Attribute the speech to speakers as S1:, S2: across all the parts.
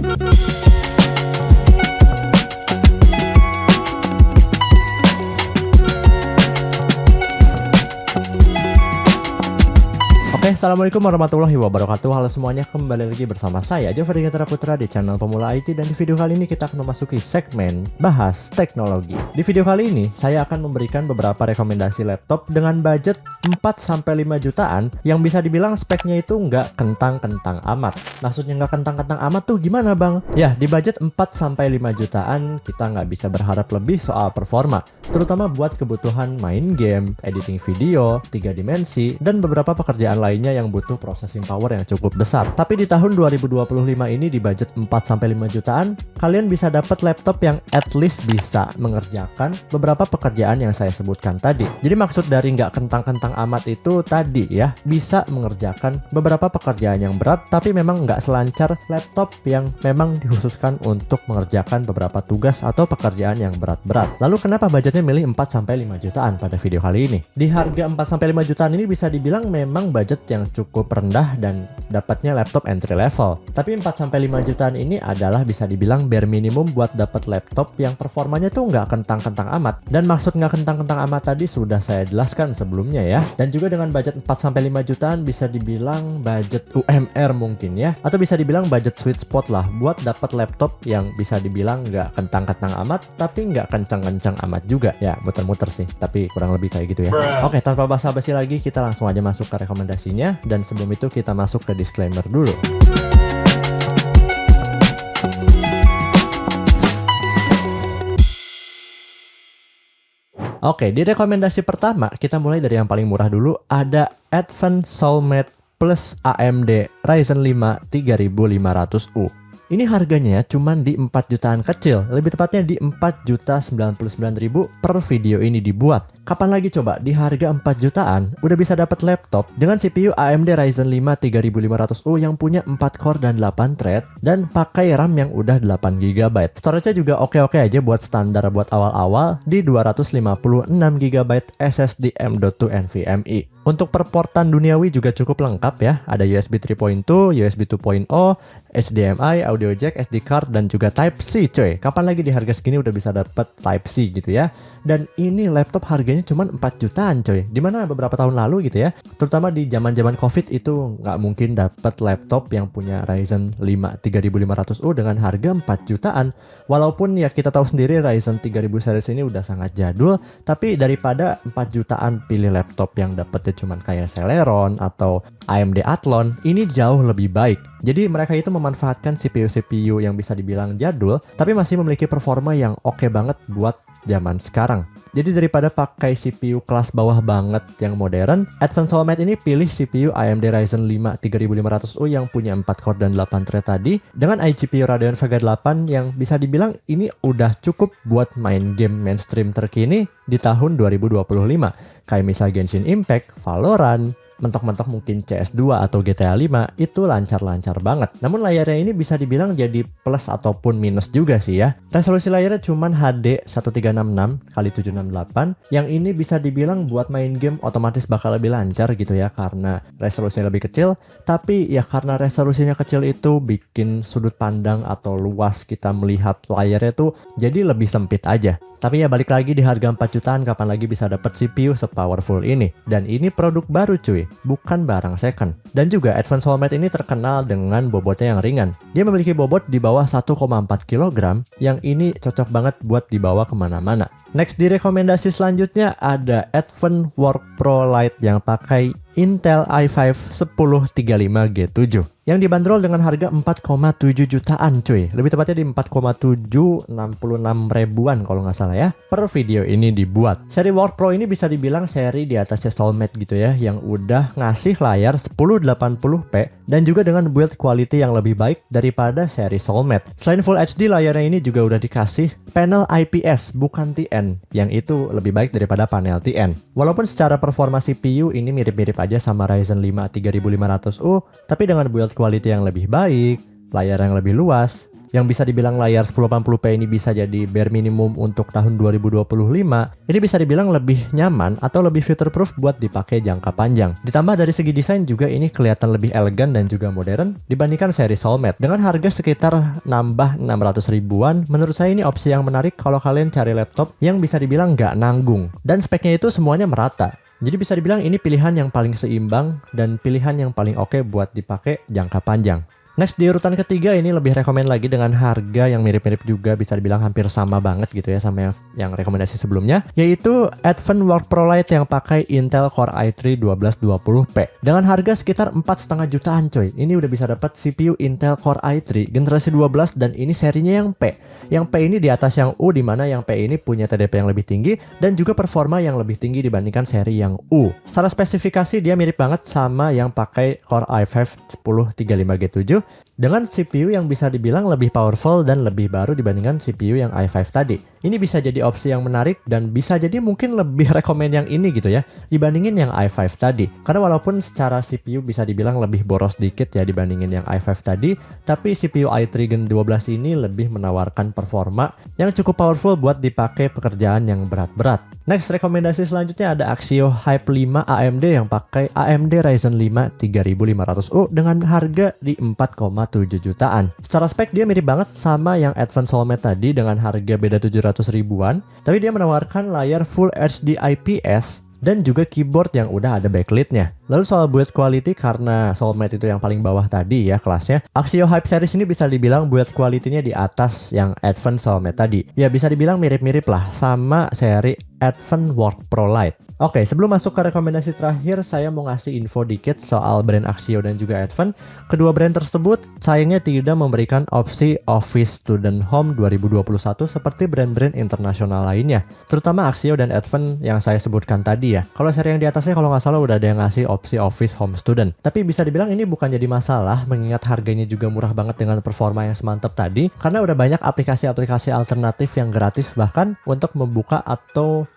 S1: Oke, assalamualaikum warahmatullahi wabarakatuh. Halo semuanya, kembali lagi bersama saya Jofri Gatra Putra di channel Pemula IT. Dan di video kali ini kita akan memasuki segmen bahas teknologi. Di video kali ini saya akan memberikan beberapa rekomendasi laptop dengan budget 4-5 jutaan yang bisa dibilang speknya itu nggak kentang-kentang amat. Maksudnya nggak kentang-kentang amat tuh gimana bang? Ya, di budget 4-5 jutaan kita nggak bisa berharap lebih soal performa, terutama buat kebutuhan main game, editing video, 3 dimensi, dan beberapa pekerjaan lainnya yang butuh processing power yang cukup besar. Tapi di tahun 2025 ini di budget 4-5 jutaan, kalian bisa dapat laptop yang at least bisa mengerjakan beberapa pekerjaan yang saya sebutkan tadi. Jadi maksud dari nggak kentang-kentang amat itu tadi ya, bisa mengerjakan beberapa pekerjaan yang berat, tapi memang nggak selancar laptop yang memang dikhususkan untuk mengerjakan beberapa tugas atau pekerjaan yang berat-berat. Lalu kenapa budgetnya milih 4-5 jutaan pada video kali ini? Di harga 4-5 jutaan ini bisa dibilang memang budget yang cukup rendah dan dapatnya laptop entry level. Tapi 4-5 jutaan ini adalah bisa dibilang bare minimum buat dapat laptop yang performanya tuh nggak kentang-kentang amat. Dan maksud nggak kentang-kentang amat tadi sudah saya jelaskan sebelumnya ya. Dan juga dengan budget 4-5 jutaan bisa dibilang budget UMR mungkin ya, atau bisa dibilang budget sweet spot lah buat dapat laptop yang bisa dibilang nggak kentang-kentang amat tapi nggak kencang-kencang amat juga ya, muter-muter sih, tapi kurang lebih kayak gitu ya. Oke, tanpa basa-basi lagi kita langsung aja masuk ke rekomendasinya. Dan sebelum itu kita masuk ke disclaimer dulu. Oke, di rekomendasi pertama kita mulai dari yang paling murah dulu. Ada Advance Soulmate Plus AMD Ryzen 5 3500U. Ini harganya cuman di 4 jutaan kecil, lebih tepatnya di 4.099.000 per video ini dibuat. Kapan lagi coba di harga 4 jutaan udah bisa dapat laptop dengan CPU AMD Ryzen 5 3500U yang punya 4 core dan 8 thread dan pakai RAM yang udah 8 GB. Storage-nya juga oke-oke aja buat standar buat awal-awal di 256 GB SSD M.2 NVMe. Untuk perportan duniawi juga cukup lengkap ya. Ada USB 3.2, USB 2.0, HDMI, audio jack, SD card, dan juga Type-C coy. Kapan lagi di harga segini udah bisa dapat Type-C gitu ya. Dan ini laptop harganya cuma 4 jutaan coy. Dimana beberapa tahun lalu gitu ya, terutama di zaman-zaman COVID itu nggak mungkin dapat laptop yang punya Ryzen 5 3500U dengan harga 4 jutaan. Walaupun ya kita tahu sendiri Ryzen 3000 series ini udah sangat jadul, tapi daripada 4 jutaan pilih laptop yang dapetnya cuman kayak Celeron atau AMD Athlon, ini jauh lebih baik. Jadi mereka itu memanfaatkan CPU-CPU yang bisa dibilang jadul, tapi masih memiliki performa yang oke banget buat zaman sekarang. Jadi daripada pakai CPU kelas bawah banget yang modern, Advance Soulmate ini pilih CPU AMD Ryzen 5 3500U yang punya 4 core dan 8 thread tadi dengan iGPU Radeon Vega 8 yang bisa dibilang ini udah cukup buat main game mainstream terkini di tahun 2025. Kayak misal Genshin Impact, Valorant, mentok-mentok mungkin CS2 atau GTA 5 itu lancar-lancar banget. Namun layarnya ini bisa dibilang jadi plus ataupun minus juga sih ya. Resolusi layarnya cuman HD 1366x768 yang ini bisa dibilang buat main game otomatis bakal lebih lancar gitu ya karena resolusinya lebih kecil. Tapi ya karena resolusinya kecil itu bikin sudut pandang atau luas kita melihat layarnya tuh jadi lebih sempit aja. Tapi ya balik lagi di harga 4 jutaan kapan lagi bisa dapat CPU sepowerful ini. Dan ini produk baru cuy, bukan barang second. Dan juga Advance Soulmate ini terkenal dengan bobotnya yang ringan. Dia memiliki bobot di bawah 1,4 kg yang ini cocok banget buat dibawa kemana-mana. Next di rekomendasi selanjutnya ada Advance Work Pro Lite yang pakai Intel i5 1035G7 yang dibanderol dengan harga 4,7 jutaan cuy. Lebih tepatnya di 4,766 ribuan kalau nggak salah ya per video ini dibuat. Seri Work Pro ini bisa dibilang seri di atasnya Soulmate gitu ya, yang udah ngasih layar 1080p dan juga dengan build quality yang lebih baik daripada seri Soulmate. Selain Full HD, layarnya ini juga udah dikasih panel IPS bukan TN, yang itu lebih baik daripada panel TN. Walaupun secara performa CPU ini mirip-mirip aja sama Ryzen 5 3500U, tapi dengan build quality yang lebih baik, layar yang lebih luas, yang bisa dibilang layar 1080p ini bisa jadi bare minimum untuk tahun 2025, ini bisa dibilang lebih nyaman atau lebih future-proof buat dipakai jangka panjang. Ditambah dari segi desain juga ini kelihatan lebih elegan dan juga modern dibandingkan seri Soulmate. Dengan harga sekitar nambah 600 ribuan, menurut saya ini opsi yang menarik kalau kalian cari laptop yang bisa dibilang nggak nanggung. Dan speknya itu semuanya merata. Jadi bisa dibilang ini pilihan yang paling seimbang dan pilihan yang paling oke buat dipakai jangka panjang. Next di urutan ketiga ini lebih rekomen lagi dengan harga yang mirip-mirip juga, bisa dibilang hampir sama banget gitu ya sama yang rekomendasi sebelumnya, yaitu Advent Work Pro Lite yang pakai Intel Core i3 1220p. Dengan harga sekitar 4,5 jutaan coy. Ini udah bisa dapat CPU Intel Core i3 generasi 12 dan ini serinya yang P. Yang P ini di atas yang U, dimana yang P ini punya TDP yang lebih tinggi dan juga performa yang lebih tinggi dibandingkan seri yang U. Secara spesifikasi dia mirip banget sama yang pakai Core i5 1035G7 dengan CPU yang bisa dibilang lebih powerful dan lebih baru dibandingkan CPU yang i5 tadi. Ini bisa jadi opsi yang menarik dan bisa jadi mungkin lebih rekomen yang ini gitu ya dibandingin yang i5 tadi. Karena walaupun secara CPU bisa dibilang lebih boros dikit ya dibandingin yang i5 tadi, tapi CPU i3 Gen 12 ini lebih menawarkan performa yang cukup powerful buat dipakai pekerjaan yang berat-berat. Next, rekomendasi selanjutnya ada Axio Hype 5 AMD yang pakai AMD Ryzen 5 3500U dengan harga di 4,7 jutaan. Secara spek dia mirip banget sama yang Advent Soulmate tadi dengan harga beda 700 ribuan, tapi dia menawarkan layar Full HD IPS dan juga keyboard yang udah ada backlit-nya. Lalu soal build quality, karena Soulmate itu yang paling bawah tadi ya kelasnya, Axio Hype series ini bisa dibilang build quality-nya di atas yang Advent Soulmate tadi. Ya bisa dibilang mirip-mirip lah sama seri Advent Work Pro Lite. Oke, sebelum masuk ke rekomendasi terakhir, saya mau ngasih info dikit soal brand Axio dan juga Advent. Kedua brand tersebut sayangnya tidak memberikan opsi Office Student Home 2021 seperti brand-brand internasional lainnya. Terutama Axio dan Advent yang saya sebutkan tadi ya. Kalau seri yang di atasnya kalau nggak salah udah ada yang ngasih opsi Office Home Student. Tapi bisa dibilang ini bukan jadi masalah mengingat harganya juga murah banget dengan performa yang semantap tadi. Karena udah banyak aplikasi-aplikasi alternatif yang gratis bahkan untuk membuka atau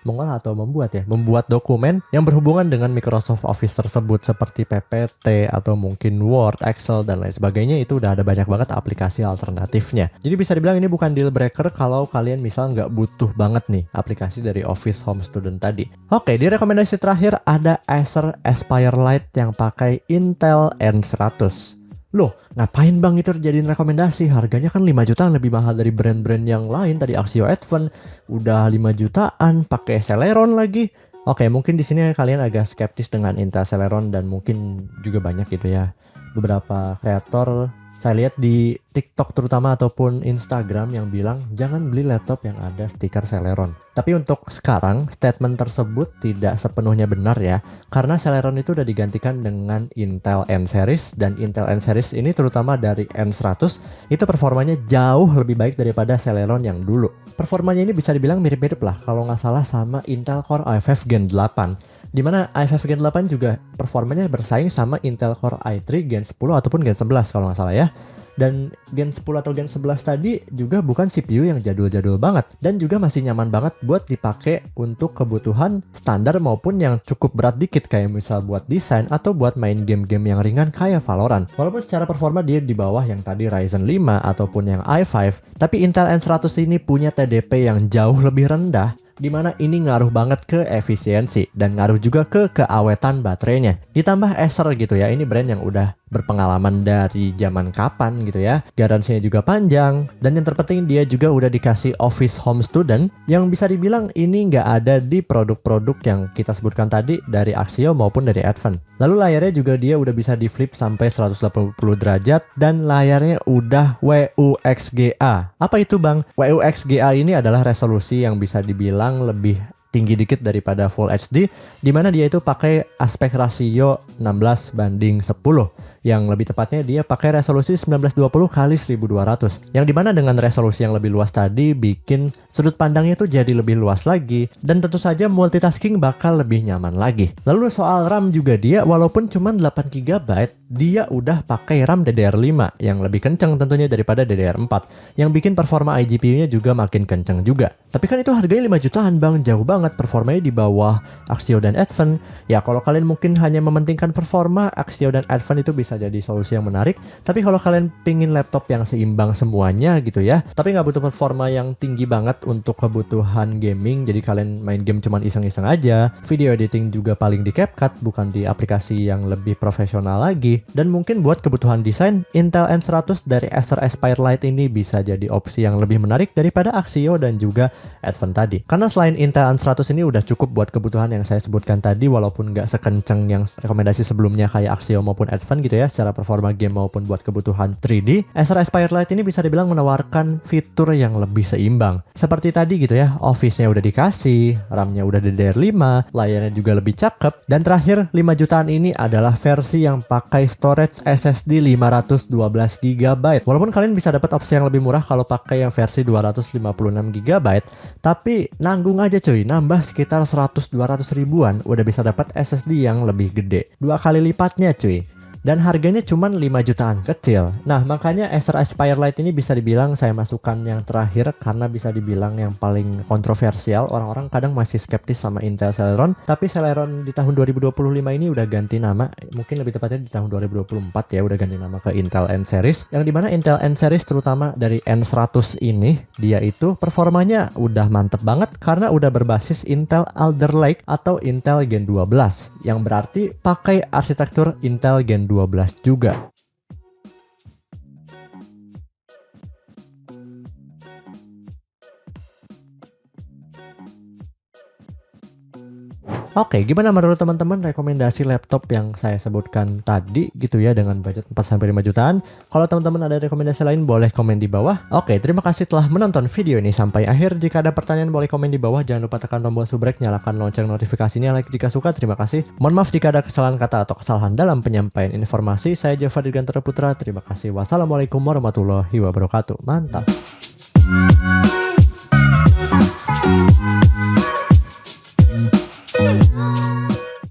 S1: membuat dokumen yang berhubungan dengan Microsoft Office tersebut seperti PPT atau mungkin Word, Excel dan lain sebagainya. Itu udah ada banyak banget aplikasi alternatifnya. Jadi bisa dibilang ini bukan deal breaker kalau kalian misal nggak butuh banget nih aplikasi dari Office Home Student tadi. Oke, di rekomendasi terakhir ada Acer Aspire Lite yang pakai Intel N100. Loh, ngapain bang itu jadiin rekomendasi? Harganya kan 5 jutaan lebih mahal dari brand-brand yang lain. Tadi Axio Advent udah 5 jutaan, pakai Celeron lagi. Oke, mungkin di sini kalian agak skeptis dengan Intel Celeron dan mungkin juga banyak gitu ya. Beberapa kreator saya lihat di TikTok terutama ataupun Instagram yang bilang jangan beli laptop yang ada stiker Celeron. Tapi untuk sekarang statement tersebut tidak sepenuhnya benar ya, karena Celeron itu udah digantikan dengan Intel N series dan Intel N series ini terutama dari N100 itu performanya jauh lebih baik daripada Celeron yang dulu. Performanya ini bisa dibilang mirip-mirip lah kalau nggak salah sama Intel Core i5 Gen 8. Dimana i5 Gen 8 juga performanya bersaing sama Intel Core i3 Gen 10 ataupun Gen 11 kalau nggak salah ya. Dan Gen 10 atau Gen 11 tadi juga bukan CPU yang jadul-jadul banget dan juga masih nyaman banget buat dipakai untuk kebutuhan standar maupun yang cukup berat dikit kayak misal buat desain atau buat main game-game yang ringan kayak Valorant. Walaupun secara performa dia di bawah yang tadi Ryzen 5 ataupun yang i5, tapi Intel N100 ini punya TDP yang jauh lebih rendah, dimana ini ngaruh banget ke efisiensi dan ngaruh juga ke keawetan baterainya. Ditambah Acer gitu ya, ini brand yang udah berpengalaman dari zaman kapan gitu ya, garansinya juga panjang, dan yang terpenting dia juga udah dikasih Office Home Student yang bisa dibilang ini nggak ada di produk-produk yang kita sebutkan tadi dari Axio maupun dari Advent. Lalu layarnya juga dia udah bisa di flip sampai 180 derajat dan layarnya udah WUXGA. Apa itu bang? WUXGA ini adalah resolusi yang bisa dibilang lebih tinggi dikit daripada Full HD, dimana dia itu pakai aspek rasio 16:10, yang lebih tepatnya dia pakai resolusi 1920x1200, yang dimana dengan resolusi yang lebih luas tadi bikin sudut pandangnya tuh jadi lebih luas lagi, dan tentu saja multitasking bakal lebih nyaman lagi. Lalu soal RAM juga dia walaupun cuma 8GB, dia udah pakai RAM DDR5 yang lebih kenceng tentunya daripada DDR4, yang bikin performa iGPU-nya juga makin kenceng juga. Tapi kan itu harganya 5 jutaan bang, jauh banget. banget performanya di bawah Axio dan Advent. Ya kalau kalian mungkin hanya mementingkan performa, Axio dan Advent itu bisa jadi solusi yang menarik. Tapi kalau kalian pingin laptop yang seimbang semuanya gitu ya, tapi nggak butuh performa yang tinggi banget untuk kebutuhan gaming, jadi kalian main game cuman iseng-iseng aja, video editing juga paling di CapCut bukan di aplikasi yang lebih profesional lagi, dan mungkin buat kebutuhan desain, Intel N100 dari Acer Aspire Lite ini bisa jadi opsi yang lebih menarik daripada Axio dan juga Advent tadi. Karena selain Intel N100 ini udah cukup buat kebutuhan yang saya sebutkan tadi, walaupun nggak sekenceng yang rekomendasi sebelumnya kayak Axio maupun Advent gitu ya, secara performa game maupun buat kebutuhan 3D, Acer Aspire Lite ini bisa dibilang menawarkan fitur yang lebih seimbang. Seperti tadi gitu ya, Office-nya udah dikasih, RAM-nya udah DDR5, layarnya juga lebih cakep, dan terakhir 5 jutaan ini adalah versi yang pakai storage SSD 512 GB. Walaupun kalian bisa dapat opsi yang lebih murah kalau pakai yang versi 256 GB, tapi nanggung aja cuy, nambah sekitar 100-200 ribuan udah bisa dapat SSD yang lebih gede, 2 kali lipatnya cuy. Dan harganya cuma 5 jutaan, kecil. Nah makanya Acer Aspire Lite ini bisa dibilang saya masukkan yang terakhir karena bisa dibilang yang paling kontroversial. Orang-orang kadang masih skeptis sama Intel Celeron, tapi Celeron di tahun 2025 ini udah ganti nama, mungkin lebih tepatnya di tahun 2024 ya, udah ganti nama ke Intel N Series. Yang dimana Intel N Series terutama dari N100 ini, dia itu performanya udah mantep banget karena udah berbasis Intel Alder Lake atau Intel Gen 12, yang berarti pakai arsitektur Intel Gen 12 juga. Oke, gimana menurut teman-teman rekomendasi laptop yang saya sebutkan tadi gitu ya dengan budget 4-5 jutaan? Kalau teman-teman ada rekomendasi lain boleh komen di bawah. Oke, terima kasih telah menonton video ini sampai akhir. Jika ada pertanyaan boleh komen di bawah. Jangan lupa tekan tombol subrek, nyalakan lonceng notifikasinya, like jika suka. Terima kasih. Mohon maaf jika ada kesalahan kata atau kesalahan dalam penyampaian informasi. Saya Jova Dirgantara Putra. Terima kasih. Wassalamualaikum warahmatullahi wabarakatuh. Mantap.